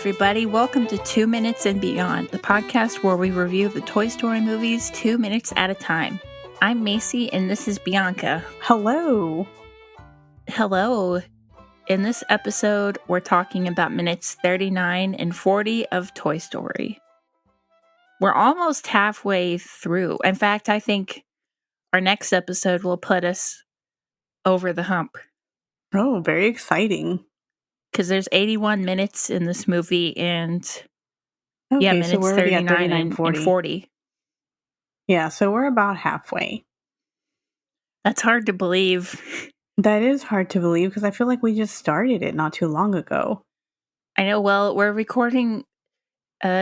everybody. Welcome to 2 Minutes and Beyond, the podcast where we review the Toy Story movies 2 minutes at a time. I'm Macy, and this is Bianca. Hello. Hello. In this episode, we're talking about minutes 39 and 40 of Toy Story. We're almost halfway through. In fact, I think our next episode will put us over the hump. Oh, very exciting. Because there's 81 minutes in this movie, and Okay, so minutes we're already 39 at 39, and 40. 40. Yeah, so we're about halfway. That's hard to believe. That is hard to believe because I feel like we just started it not too long ago. I know, well, we're recording,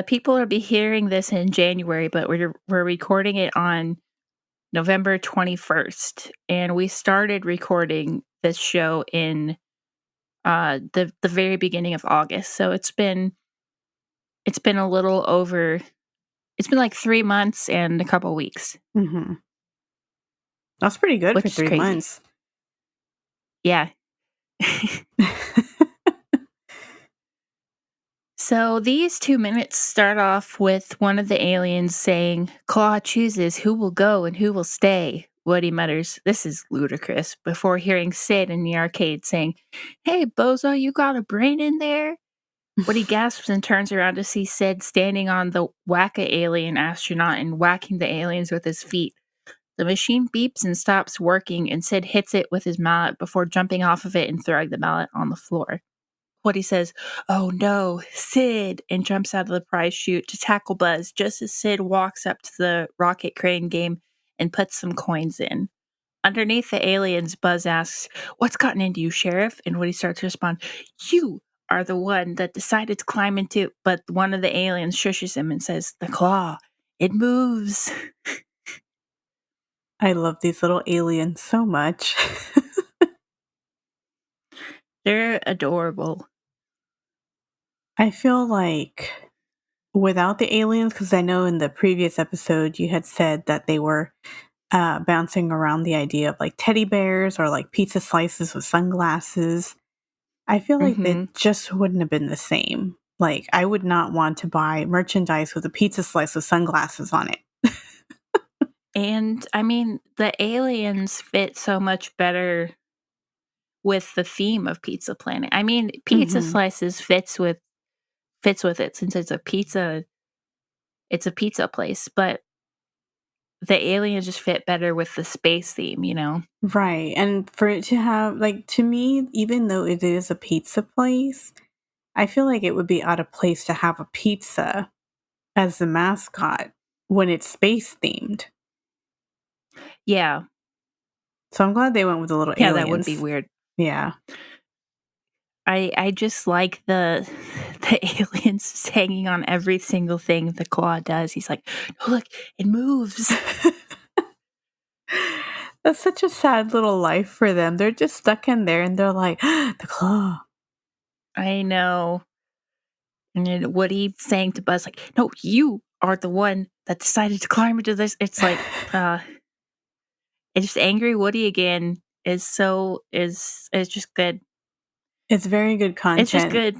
people will be hearing this in January, but we're recording it on November 21st, and we started recording this show in the very beginning of August. So it's been a little over, it's been like 3 months and a couple weeks. Mm-hmm. That's pretty good Which for is 3 crazy. months. Yeah. So these 2 minutes start off with one of the aliens saying, "Claw chooses who will go and who will stay." Woody mutters, "This is ludicrous," before hearing Sid in the arcade saying, "Hey, Bozo, you got a brain in there?" Woody gasps and turns around to see Sid standing on the whack-a-alien astronaut and whacking the aliens with his feet. The machine beeps and stops working, and Sid hits it with his mallet before jumping off of it and throwing the mallet on the floor. Woody says, "Oh no, Sid," and jumps out of the prize chute to tackle Buzz just as Sid walks up to the rocket crane game and puts some coins in. Underneath the aliens, Buzz asks, "What's gotten into you, Sheriff?" And Woody starts to respond, "You are the one that decided to climb into," but one of the aliens shushes him and says, "The claw, it moves." I love these little aliens so much. They're adorable. I feel like without the aliens, because I know in the previous episode you had said that they were bouncing around the idea of like teddy bears or like pizza slices with sunglasses. I feel like that just wouldn't have been the same. Like, I would not want to buy merchandise with a pizza slice with sunglasses on it. And I mean, the aliens fit so much better with the theme of Pizza Planet. I mean, pizza slices fits with it since it's a pizza place, but the aliens just fit better with the space theme, you know? Right. And for it to have, like, to me, even though it is a pizza place, I feel like it would be out of place to have a pizza as the mascot when it's space themed. Yeah. So I'm glad they went with the little aliens. Yeah, that would be weird. Yeah. I just like the aliens hanging on every single thing the claw does. He's like, "Oh, look, it moves." That's such a sad little life for them. They're just stuck in there and they're like, the claw. I know. And then Woody saying to Buzz, like, "No, you are the one that decided to climb into this." It's like, it's just angry Woody again is just good. It's very good content. It's just good.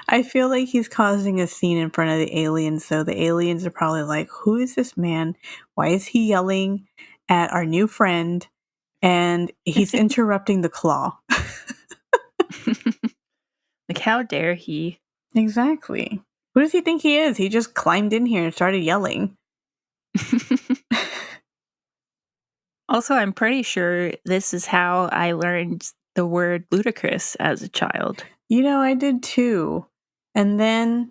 I feel like he's causing a scene in front of the aliens, so the aliens are probably like, who is this man? Why is he yelling at our new friend? And he's interrupting the claw. Like, how dare he? Exactly. Who does he think he is? He just climbed in here and started yelling. Also, I'm pretty sure this is how I learned the word ludicrous as a child. You know, I did too. And then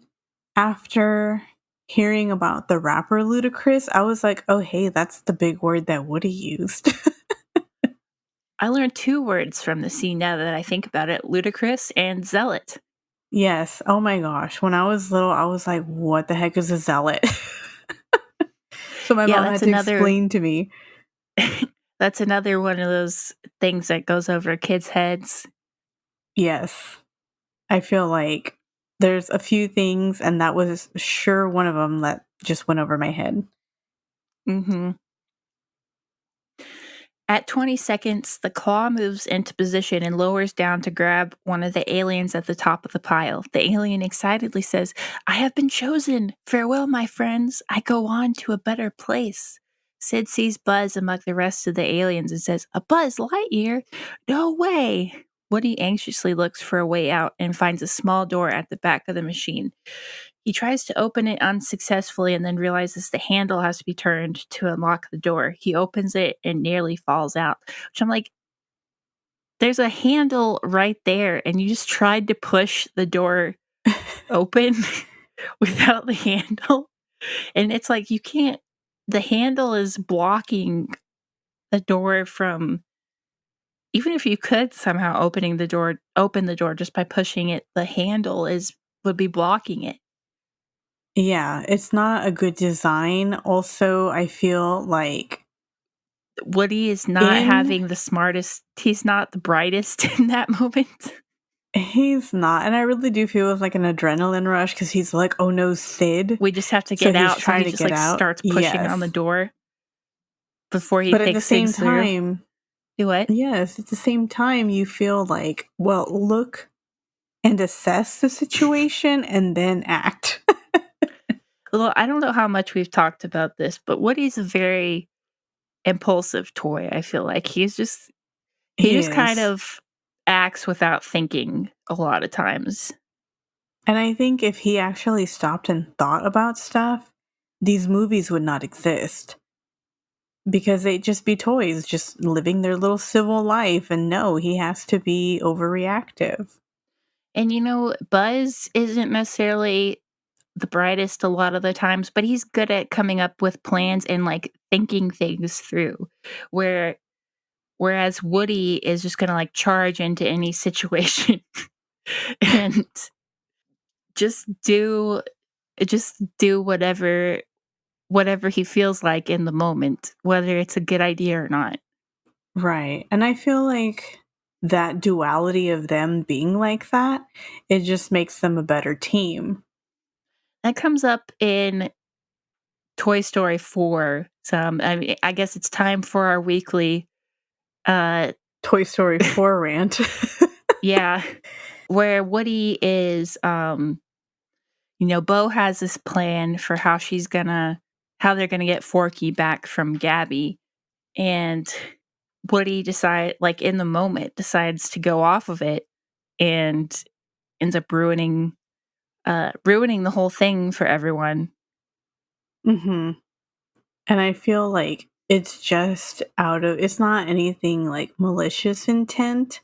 after hearing about the rapper Ludacris, I was like, oh, hey, that's the big word that Woody used. I learned 2 words from the scene now that I think about it, ludicrous and zealot. Yes. Oh my gosh. When I was little, I was like, what the heck is a zealot? So my mom had to explain to me. That's another one of those things that goes over kids' heads. Yes. I feel like there's a few things, and that was sure one of them that just went over my head. At 20 seconds, the claw moves into position and lowers down to grab one of the aliens at the top of the pile. The alien excitedly says, I have been chosen. Farewell, my friends. I go on to a better place. Sid sees Buzz among the rest of the aliens and says, A Buzz Lightyear? No way. Woody anxiously looks for a way out and finds a small door at the back of the machine. He tries to open it unsuccessfully and then realizes the handle has to be turned to unlock the door. He opens it and nearly falls out, which I'm like, there's a handle right there, and you just tried to push the door open without the handle. And it's like, you can't, the handle is blocking the door from, even if you could somehow open the door just by pushing it, the handle would be blocking it. Yeah, it's not a good design. Also, I feel like Woody is not in having the smartest, he's not the brightest in that moment. he's not, and I really do feel it's like an adrenaline rush because he's like, "Oh no, Sid!" We just have to So get he's out. So trying he to just get like out. starts pushing on the Yes, door before he but at the thinks same things through. time, Do what? yes, at the same time, you feel like, well, look and assess the situation and then act. Well, I don't know how much we've talked about this, but Woody's a very impulsive toy. I feel like he He just kind is. of acts without thinking a lot of times. And I think if he actually stopped and thought about stuff, these movies would not exist because they'd just be toys, just living their little civil life. And no, he has to be overreactive. And Buzz isn't necessarily the brightest a lot of the times, but he's good at coming up with plans and like thinking things through. Where Whereas Woody is just gonna like charge into any situation and just do whatever he feels like in the moment, whether it's a good idea or not. Right. And I feel like that duality of them being like that, it just makes them a better team. That comes up in Toy Story 4 some. I mean, I guess it's time for our weekly uh Toy Story 4 rant. yeah, where Woody is Bo has this plan for how they're gonna get Forky back from Gabby, and Woody in the moment decides to go off of it and ends up ruining the whole thing for everyone. hmm And I feel like it's not anything like malicious intent.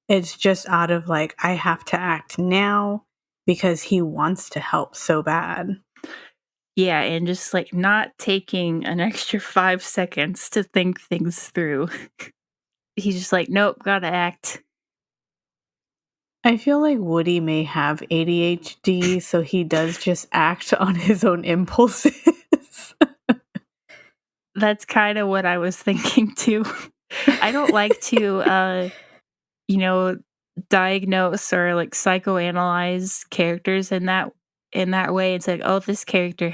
It's just out of like, I have to act now because he wants to help so bad. Yeah, and just like not taking an extra 5 seconds to think things through. He's just like, nope, gotta act. I feel like Woody may have ADHD, so he does just act on his own impulses. That's kind of what I was thinking too. I don't like to you know, diagnose or like psychoanalyze characters in that way. It's like, oh, this character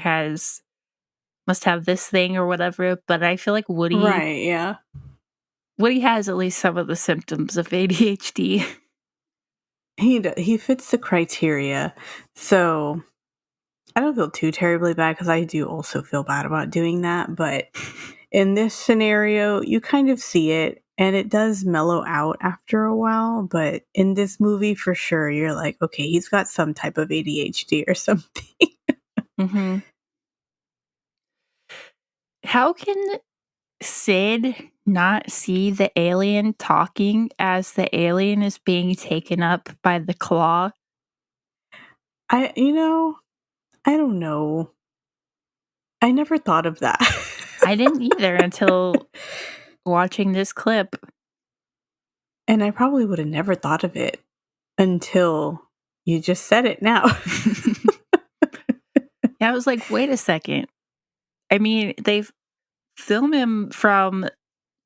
must have this thing or whatever. But I feel like Right, yeah. Woody has at least some of the symptoms of ADHD. He fits the criteria. So I don't feel too terribly bad because I do also feel bad about doing that. But in this scenario, you kind of see it and it does mellow out after a while. But in this movie, for sure, you're like, okay, he's got some type of ADHD or something. hmm How can Sid not see the alien talking as the alien is being taken up by the claw? I, you know, I don't know. I never thought of that. I didn't either until watching this clip. And I probably would have never thought of it until you just said it now. I was like, wait a second. I mean, they film him from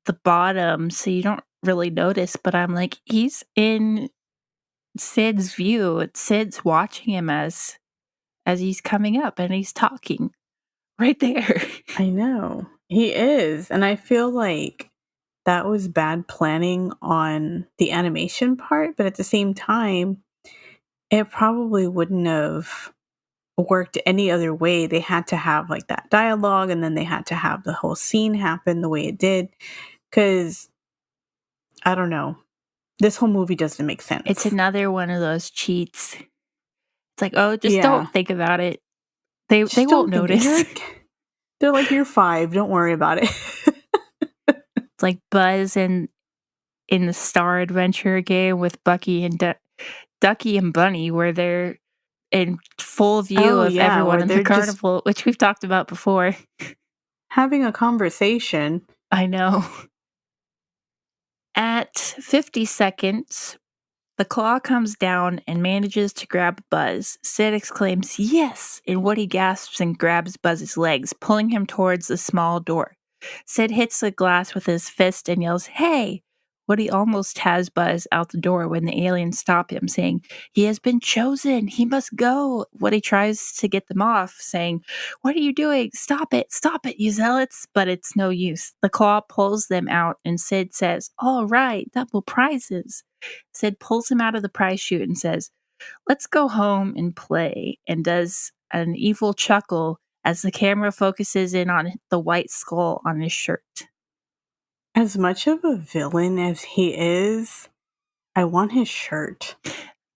the bottom, so you don't really notice, but I'm like, he's in Sid's view. Sid's watching him as he's coming up and he's talking right there. I know. He is. And I feel like that was bad planning on the animation part, but at the same time, it probably wouldn't have worked any other way. They had to have like that dialogue, and then they had to have the whole scene happen the way it did. Because I don't know, this whole movie doesn't make It's sense. another one of those cheats. It's like, oh, just Yeah, don't think about it. They just won't don't think notice. they're like, you're 5, don't worry about it. It's like Buzz in the Star Adventure game with Bucky and Ducky and Bunny, where they're in full view Oh of yeah, everyone where in the they're just carnival, which we've talked about before. having a conversation. I know. At 50 seconds, the claw comes down and manages to grab Buzz. Sid exclaims, "Yes!" And Woody gasps and grabs Buzz's legs, pulling him towards the small door. Sid hits the glass with his fist and yells, "Hey!" Woody almost has Buzz out the door when the aliens stop him, saying, "He has been chosen. He must go." Woody tries to get them off, saying, "What are you doing? Stop it, you zealots." But it's no use. The claw pulls them out, and Sid says, "All right, double prizes." Sid pulls him out of the prize chute and says, "Let's go home and play," and does an evil chuckle as the camera focuses in on the white skull on his shirt. As much of a villain as he is, I want his shirt.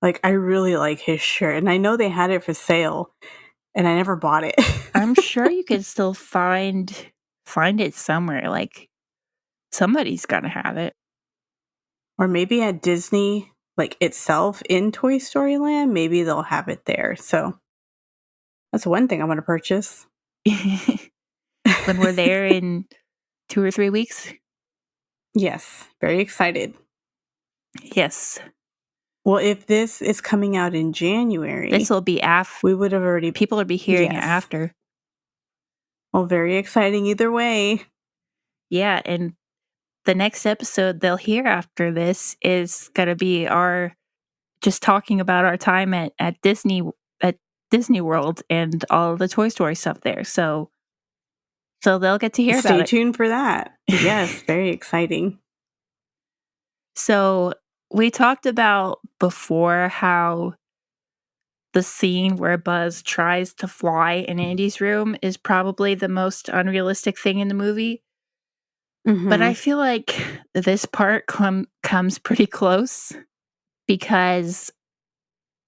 Like, I really like his shirt, and I know they had it for sale, and I never bought it. I'm sure you could still find it somewhere. Like somebody's gotta have it. Or maybe at Disney, like itself in Toy Story Land, maybe they'll have it there. So that's one thing I want to purchase. When we're there in 2 or 3 weeks. Yes, very excited. Yes. Well, if this is coming out in This January, will be we would have already. people will be hearing it Yes. after. Well, very exciting either way. Yeah, and the next episode they'll hear after this is gonna be our just talking about our time at Disney World and all the Toy Story stuff there. So they'll get to hear about Stay it. tuned for that. Yes, very exciting. So we talked about before how the scene where Buzz tries to fly in Andy's room is probably the most unrealistic thing in the movie. But I Hmm. feel like this part comes pretty close because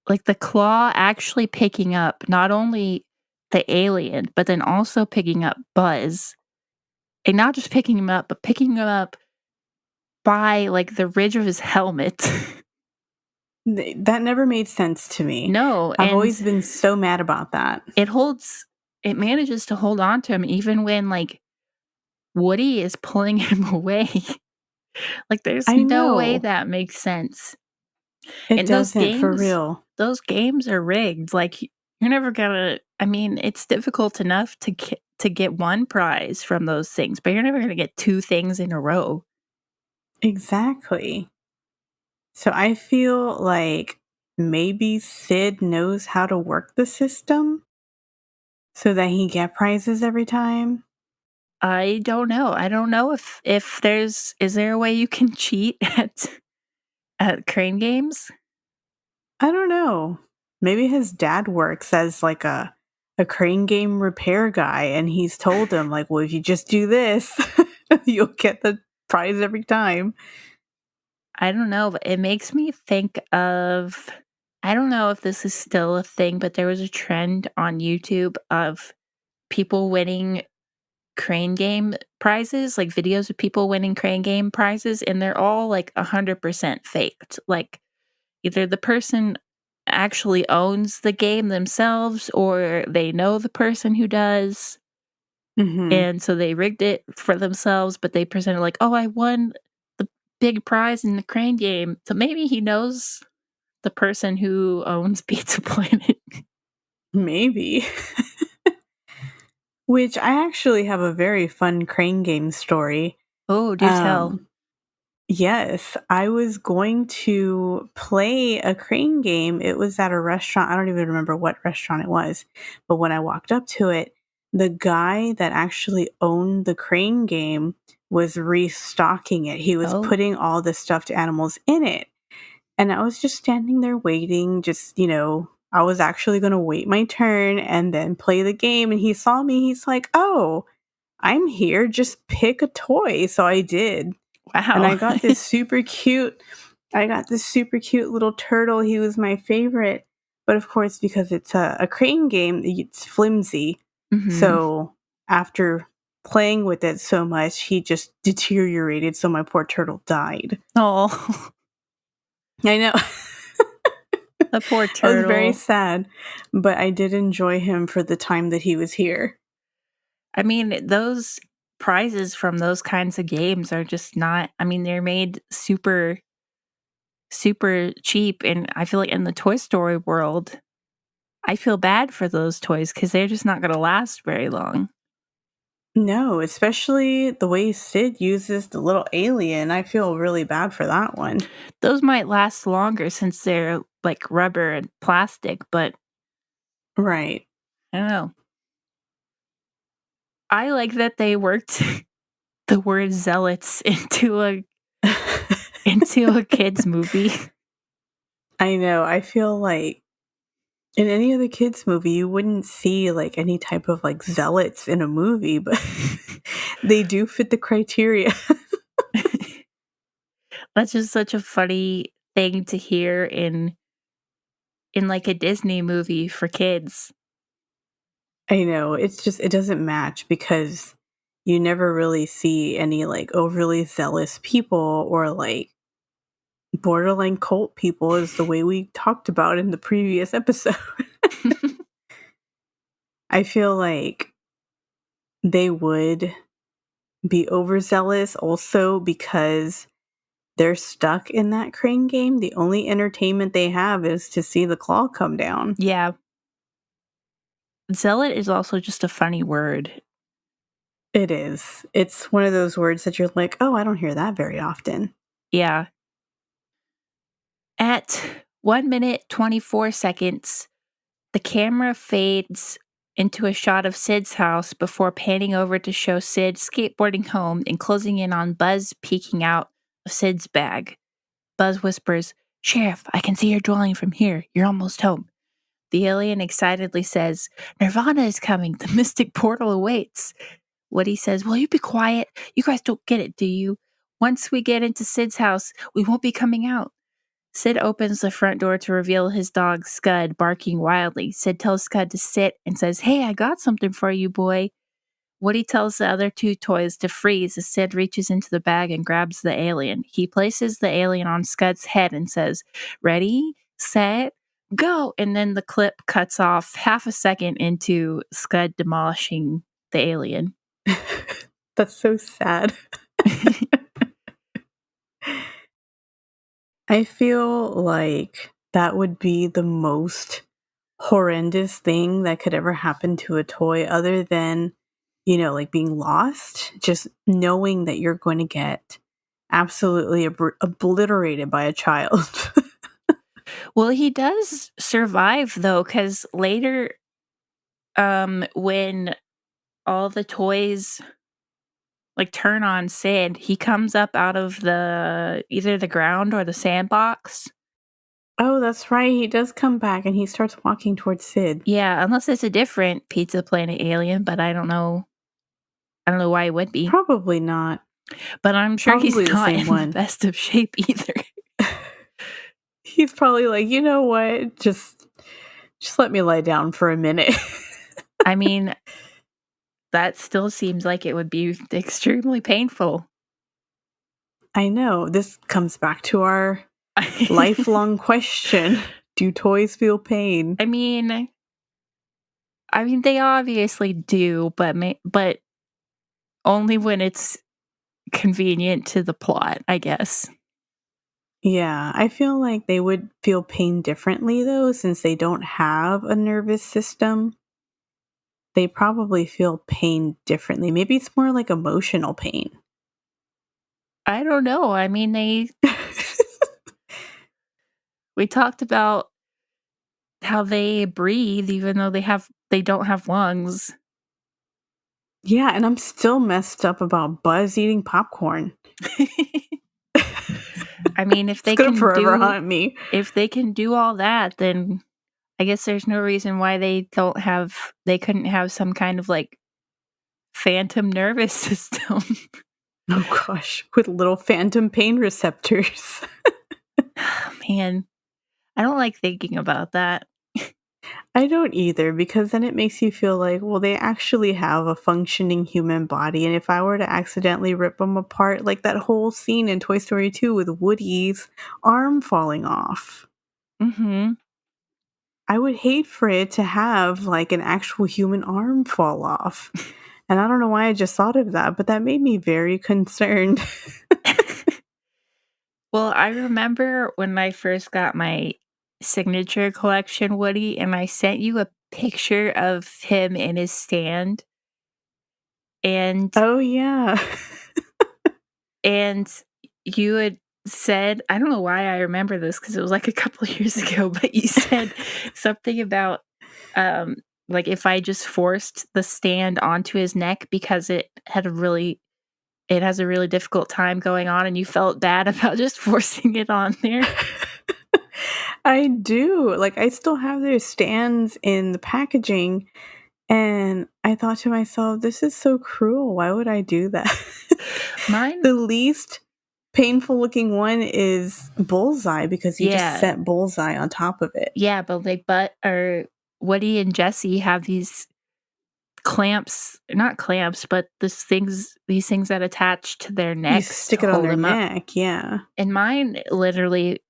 like the claw actually picking up not only the alien, but then also picking up Buzz. And not just picking him up, but picking him up by like the ridge of his helmet. That never made sense to me. No, I've and always been so mad about that. it manages to hold on to him even when like Woody is pulling him away. Like there's I no way know. that makes sense. It And doesn't for real. those games are rigged. Like you're never gonna. I mean, it's difficult enough to get one prize from those things, but you're never gonna get two things in a row. Exactly. So I feel like maybe Sid knows how to work the system so that he get prizes every time. I don't know. I don't know if is there a way you can cheat at crane games? I don't know. Maybe his dad works as like a crane game repair guy, and he's told him like, well, if you just do this, you'll get the prize every time. I don't know, but it makes me think of I don't know if this is still a thing, but there was a trend on YouTube of people winning crane game prizes, like videos of people winning crane game prizes, and they're all like 100% faked. Like either the person actually owns the game themselves or they know the person who does. Hmm. And so they rigged it for themselves, but they presented like, "Oh, I won the big prize in the crane game." So maybe he knows the person who owns Pizza Planet. Maybe. Which I actually have a very fun crane game story. Oh, do tell. Um, yes, I was going to play a crane game. It was at a restaurant. I don't even remember what restaurant it was. But when I walked up to it, the guy that actually owned the crane game was restocking it. He was Oh, putting all the stuffed animals in it. And I was just standing there waiting, just, I was actually going to wait my turn and then play the game. And he saw me. He's like, "Oh, I'm here. Just pick a toy." So I did. And wow. I got this super cute little turtle. He was my favorite. But of course, because it's a crane game, it's flimsy. Hmm. So after playing with it so much, he just deteriorated. So my poor turtle died. Oh, I know. the poor I was very turtle. sad, but I did enjoy him for the time that he was here. I mean, those prizes from those kinds of games are just not, I mean, they're made super, super cheap. And I feel like in the Toy Story world, I feel bad for those toys because they're just not going to last very long. No, especially the way Sid uses the little alien. I feel really bad for that one. Those might last longer since they're like rubber and plastic, but Right. I don't know. I like that they worked the word zealots into a kids movie. I know. I feel like in any other kids movie you wouldn't see like any type of like zealots in a movie, but they do fit the criteria. That's just such a funny thing to hear in like a Disney movie for kids. I know. It's just it doesn't match because you never really see any like overly zealous people or like borderline cult people is the way we talked about in the previous episode. I feel like they would be overzealous also because they're stuck in that crane game. The only entertainment they have is to see the claw come down. Yeah. Zealot is also just a funny word. It is. It's one of those words that you're like, oh, I don't hear that very often. Yeah. At 1 minute 24 seconds, the camera fades into a shot of Sid's house before panning over to show Sid skateboarding home and closing in on Buzz peeking out of Sid's bag. Buzz whispers, "Sheriff, I can see your dwelling from here. You're almost home." The alien excitedly says, "Nirvana is coming. The mystic portal awaits." Woody says, "Will you be quiet? You guys don't get it, do you? Once we get into Sid's house, we won't be coming out." Sid opens the front door to reveal his dog, Scud, barking wildly. Sid tells Scud to sit and says, "Hey, I got something for you, boy." Woody tells the other two toys to freeze as Sid reaches into the bag and grabs the alien. He places the alien on Scud's head and says, "Ready, set, go." And then the clip cuts off half a second into Scud demolishing the alien. That's so sad. I feel like that would be the most horrendous thing that could ever happen to a toy other than, like being lost. Just knowing that you're going to get absolutely obliterated by a child. Well, he does survive though, because later, when all the toys like turn on Sid, he comes up out of the either the ground or the sandbox. Oh, that's right. He does come back and he starts walking towards Sid. Yeah, unless it's a different Pizza Planet alien, but I don't know. I don't know why it would be. Probably not. But I'm sure he's Probably the not same in the one. best of shape either. He's probably like, you know what? Just let me lie down for a minute. I mean, that still seems like it would be extremely painful. I know. This comes back to our lifelong question. Do toys feel pain? I mean, they obviously do, but only when it's convenient to the plot, I guess. Yeah, I feel like they would feel pain differently though, since they don't have a nervous system. They probably feel pain differently. Maybe it's more like emotional pain. I don't know. I mean, we talked about how they breathe even though they don't have lungs. Yeah, and I'm still messed up about Buzz eating popcorn. I mean, It's gonna forever haunt me. if they can do all that, then I guess there's no reason why they couldn't have some kind of like phantom nervous system. Oh gosh, with little phantom pain receptors. Man, I don't like thinking about that. I don't either, because then it makes you feel like, well, they actually have a functioning human body. And if I were to accidentally rip them apart, like that whole scene in Toy Story 2 with Woody's arm falling off, Mhm. I would hate for it to have like an actual human arm fall off. And I don't know why I just thought of that, but that made me very concerned. Well, I remember when I first got my signature collection Woody, and I sent you a picture of him in his stand, and Oh, yeah. and you had said, I don't know why I remember this because it was like a couple of years ago, but you said something about um like if I just forced the stand onto his neck because it has a really difficult time going on and you felt bad about just forcing it on there. I do. Like, I still have their stands in the packaging. And I thought to myself, this is so cruel. Why would I do that? Mine, The least painful looking one is Bullseye because you just yeah. set Bullseye on top of it. Yeah, but like but or Woody and Jesse have these clamps, not clamps, but these things that attach to their You necks to stick it on hold their them up. neck, yeah. And mine literally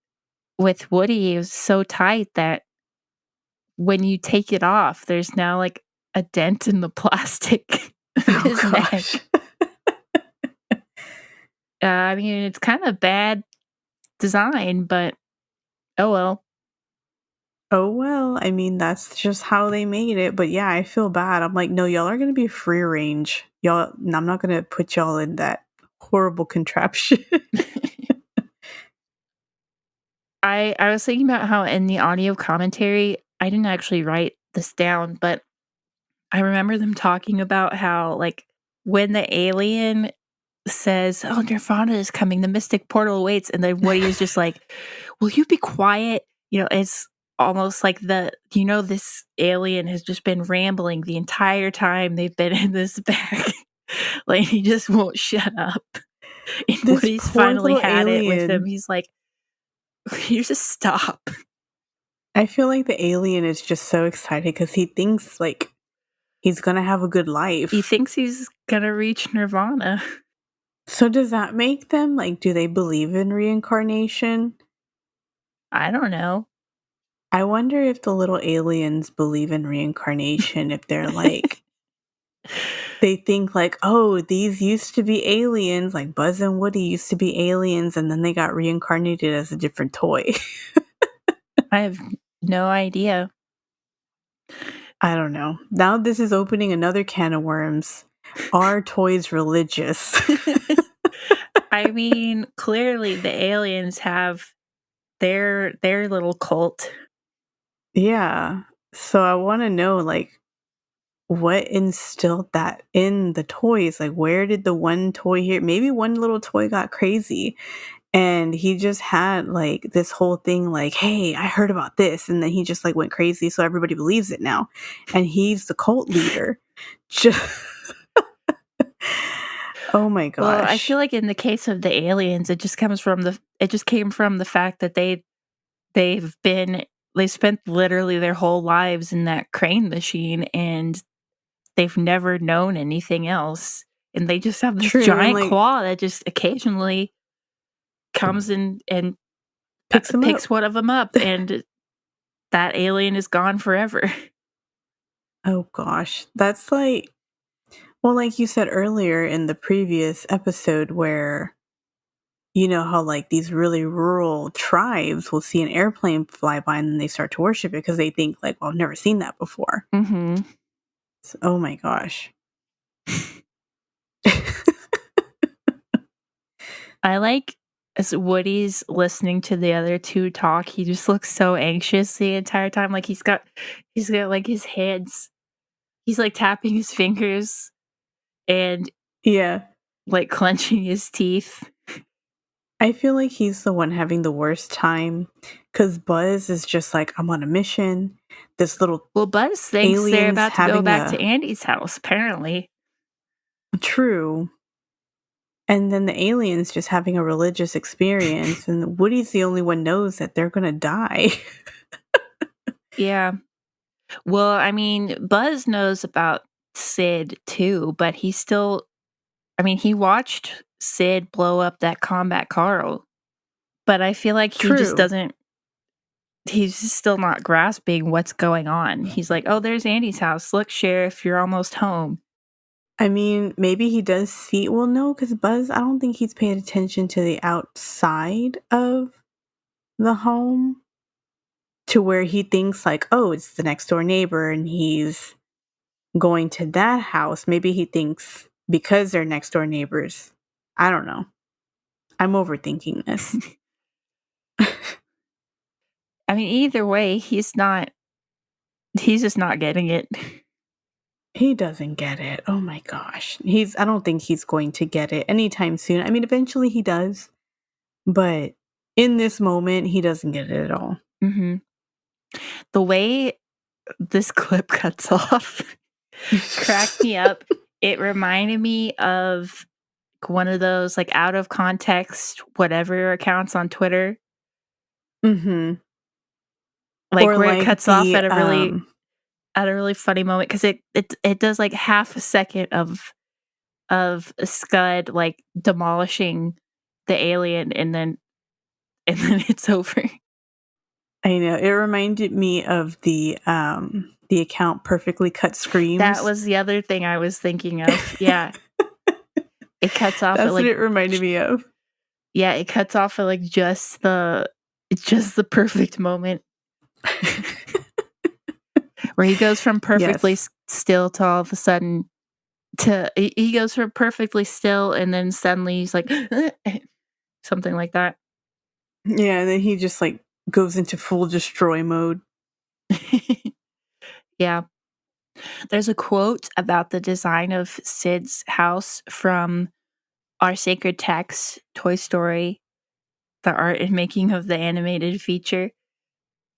with Woody is so tight that when you take it off, there's now like a dent in the plastic of Oh his gosh. neck. I mean, it's kind of bad design, but oh well. Oh well, I mean that's just how they made it. But yeah, I feel bad. I'm like, no, y'all are gonna be free range. Y'all, I'm not gonna put y'all in that horrible contraption. I was thinking about how in the audio commentary, I didn't actually write this down, but I remember them talking about how like when the alien says, "Oh, Nirvana is coming. The mystic portal awaits," and then Woody is just like, "Will you be quiet?" You know, it's almost like this alien has just been rambling the entire time they've been in this bag. Like he just won't shut up. And This Woody's poor finally little had it with him. alien. He's like, "You just stop." I feel like the alien is just so excited because he thinks like he's gonna have a good He life. thinks he's gonna reach Nirvana. So does that make them like, do they believe in reincarnation? I don't know. I wonder if the little aliens believe in reincarnation, if they're like, they think like, oh, these used to be aliens, like Buzz and Woody used to be aliens, and then they got reincarnated as a different toy. I have no idea. I don't know. Now this is opening another can of worms. Are toys religious? I mean, clearly the aliens have their little cult. Yeah. So I want to know like what instilled that in the toys? Like where did the one toy here? Maybe one little toy got crazy and he just had like this whole thing like, "Hey, I heard about this." And then he just like went crazy so everybody believes it now. And he's the cult leader. Just Oh my Well, I gosh. feel like in the case of the aliens, it just came from the fact that they've been they spent literally their whole lives in that crane machine and they've never known anything else. And they just have this True. And giant like claw that just occasionally comes in and picks him up. picks one of them up, and that alien is gone forever. Oh gosh. That's like, well, like you said earlier in the previous episode, where you know how like these really rural tribes will see an airplane fly by and then they start to worship it because they think like, well, I've never seen that before. Hmm. So, oh my gosh. I like as Woody's listening to the other two talk, he just looks so anxious the entire time. Like he's got like his hands, he's like tapping his fingers and Yeah. like clenching his teeth. I feel like he's the one having the worst time because Buzz is just like, I'm on a mission. This little Well, Buzz thinks they're alien's about to go having back to a Andy's house, apparently. true. And then the alien's just having a religious experience, and Woody's the only one knows that they're gonna die. Yeah. Well, I mean, Buzz knows about Sid too, but he still, I mean, he watched Sid blow up that combat car, but I feel like he just True. doesn't, he's just still not grasping what's going on. He's like, oh, there's Andy's house. Look, Sheriff, you're almost home. I mean, maybe he does see. Well, no, because Buzz, I don't think he's paying attention to the outside of the home to where he thinks, like, oh, it's the next door neighbor and he's going to that house. Maybe he thinks because they're next door neighbors. I don't know. I'm overthinking this. I mean, either way, he's just not getting it. He doesn't get it. Oh my gosh. I don't think he's going to get it anytime soon. I mean, eventually he does, but in this moment, he doesn't get it at all. Mm-hmm. The way this clip cuts off cracked me up. It reminded me of one of those like out of context whatever accounts on Twitter. Mm-hmm. Like Or where it like cuts off the at a really funny moment because it does like half a second of a Scud like demolishing the alien and then it's over. I know. It reminded me of the account Perfectly Cut Screams. That was the other thing I was thinking of. Yeah. It cuts off That's at like what it reminded me of. yeah, it cuts off at like just the perfect moment where he goes from perfectly Yes. still to all of a sudden to he goes from perfectly still and then suddenly he's like something like that. Yeah, and then he just like goes into full destroy mode. Yeah. There's a quote about the design of Sid's house from Our Sacred Text, Toy Story, the art and making of the animated feature.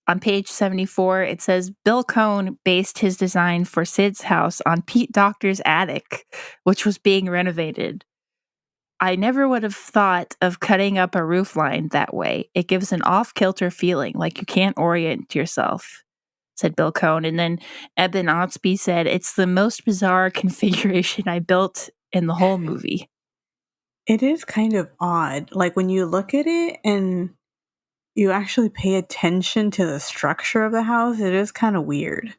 On page 74, it says Bill Cohn based his design for Sid's house on Pete Docter's attic, which was being renovated. I never would have thought of cutting up a roof line that way. It gives an off-kilter feeling, like you can't orient yourself, said Bill Cohn. And then Eben Otsby said, it's the most bizarre configuration I built in the whole movie. It is kind of odd. Like when you look at it and you actually pay attention to the structure of the house, it is kind of weird.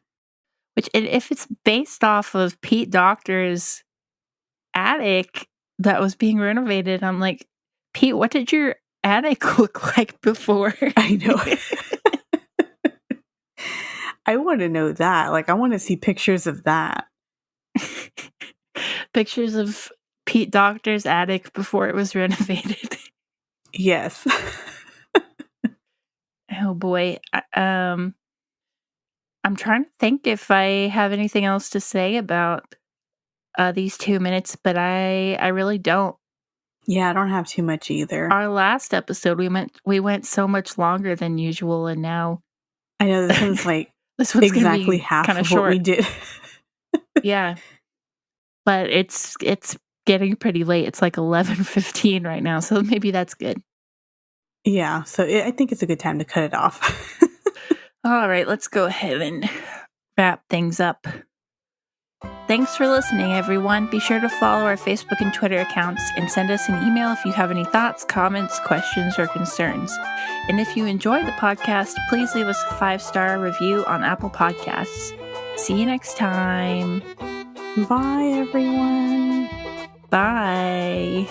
Which, if it's based off of Pete Docter's attic that was being renovated, I'm like, Pete, what did your attic look like before? I know. I want to know that. Like, I want to see pictures of that. Pictures of Pete Docter's attic before it was renovated. Yes. Oh boy. I'm trying to think if I have anything else to say about these 2 minutes, but I really don't. Yeah, I don't have too much either. Our last episode, we went so much longer than usual, and now I know this one's like this one's exactly gonna be half kind of of what we short. did. Yeah, but it's getting pretty late. It's like 11:15 right now, so maybe that's good. Yeah, so I think it's a good time to cut it off. All right, let's go ahead and wrap things up. Thanks for listening, everyone. Be sure to follow our Facebook and Twitter accounts and send us an email if you have any thoughts, comments, questions, or concerns. And if you enjoy the podcast, please leave us a 5-star review on Apple Podcasts. See you next time. Bye, everyone. Bye.